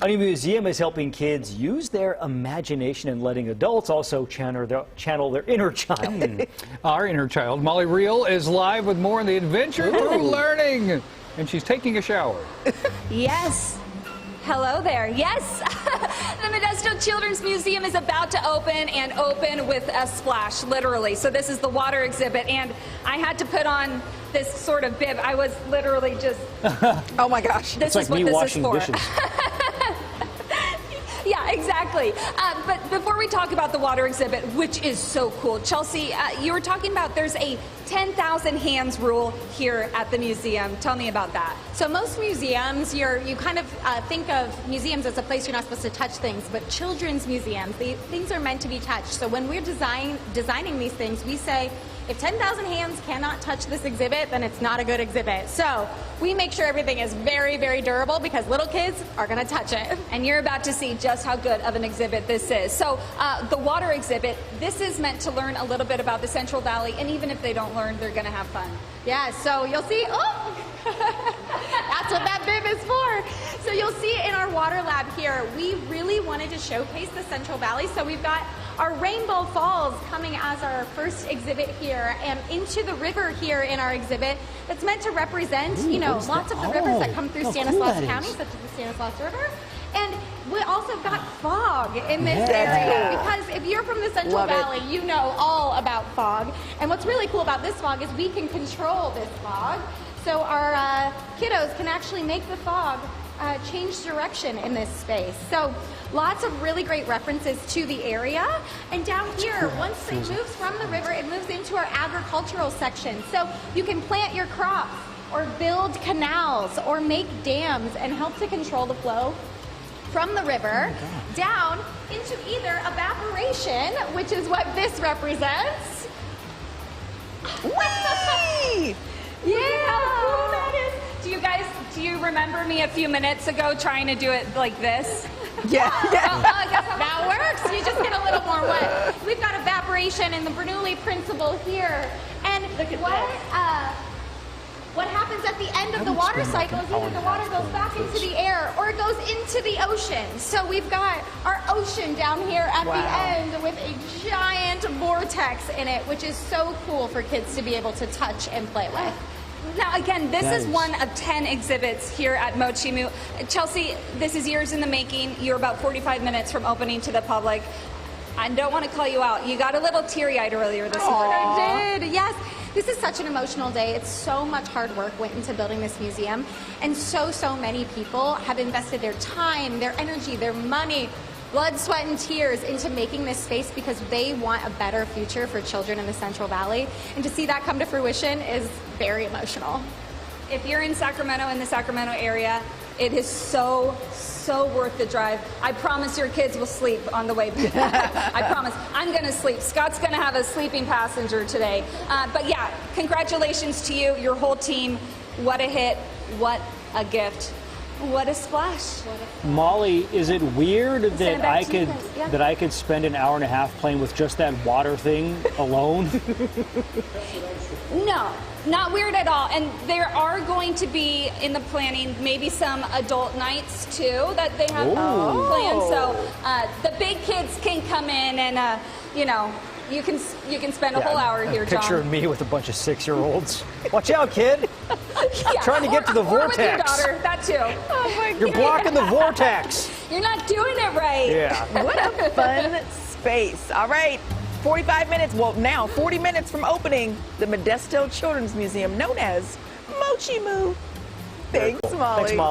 A new museum is helping kids use their imagination and letting adults also channel their inner child. Our inner child, Molly Riehl, is live with more on the adventure through learning. And she's taking a shower. Yes. Hello there. Yes, the Modesto Children's Museum is about to open, and open with a splash, literally. So this is the water exhibit, and I had to put on this sort of bib. I was literally just... Oh my gosh. It's This like is what me this washing is for. dishes. Yeah, exactly. But before we talk about the water exhibit, which is so cool, Chelsea, you were talking about there's a 10,000 hands rule here at the museum. Tell me about that. So most museums, you kind of think of museums as a place you're not supposed to touch things, but children's museums, things are meant to be touched. So when we're designing these things, we say, if 10,000 hands cannot touch this exhibit, then it's not a good exhibit. So we make sure everything is very, very durable because little kids are going to touch it. And you're about to see just how good of an exhibit this is. So the water exhibit, this is meant to learn a little bit about the Central Valley, and even if they don't learn, they're going to have fun. Yeah, so you'll see, that's what that bib is for. So you'll see in our water lab here, we really wanted to showcase the Central Valley. So we've got our Rainbow Falls coming as our first exhibit here, and into the river here in our exhibit that's meant to represent, lots of the rivers that come through Stanislaus County, such as the Stanislaus River. And we also got fog in this area because if you're from the Central Valley, you know all about fog. And what's really cool about this fog is we can control this fog. So our kiddos can actually make the fog change direction in this space. So lots of really great references to the area. And down here, once it moves from the river, it moves into our agricultural section. So you can plant your crops or build canals or make dams and help to control the flow from the river down into either evaporation, which is what this represents. Whee! Yeah, how cool that is. Do you remember me a few minutes ago trying to do it like this? Yeah. Well, I guess that works. You just get a little more wet. We've got evaporation and the Bernoulli principle here. And what happens at the end of the water cycle is either the water goes back into the air or it goes into the ocean. So we've got our ocean down here at the end with a giant vortex in it, which is so cool for kids to be able to touch and play with. Now, again, this is one of 10 exhibits here at Mochimu. Chelsea, this is years in the making. You're about 45 minutes from opening to the public. I don't want to call you out. You got a little teary-eyed earlier this morning. I did, yes. This is such an emotional day. It's so much hard work went into building this museum, and so many people have invested their time, their energy, their money, blood, sweat, and tears into making this space because they want a better future for children in the Central Valley. And to see that come to fruition is very emotional. If you're in Sacramento, in the Sacramento area, it is so worth the drive. I promise your kids will sleep on the way back. I promise. I'm going to sleep. Scott's going to have a sleeping passenger today. But yeah, congratulations to you, your whole team. What a hit. What a gift. What a splash. Molly, is it weird that I could spend an hour and a half playing with just that water thing alone? No, not weird at all. And there are going to be in the planning maybe some adult nights too that they have planned. So the big kids can come in and you can spend a whole hour here, John. Picturing me with a bunch of 6-year-olds. Watch out, kid. Trying to get to the vortex. Or with your daughter, that too. Oh my God. You're blocking the vortex. You're not doing it right. Yeah. What a fun space. All right. 45 minutes, well now 40 minutes from opening the Modesto Children's Museum known as Mochimu. Thanks, Molly. Thanks, Molly.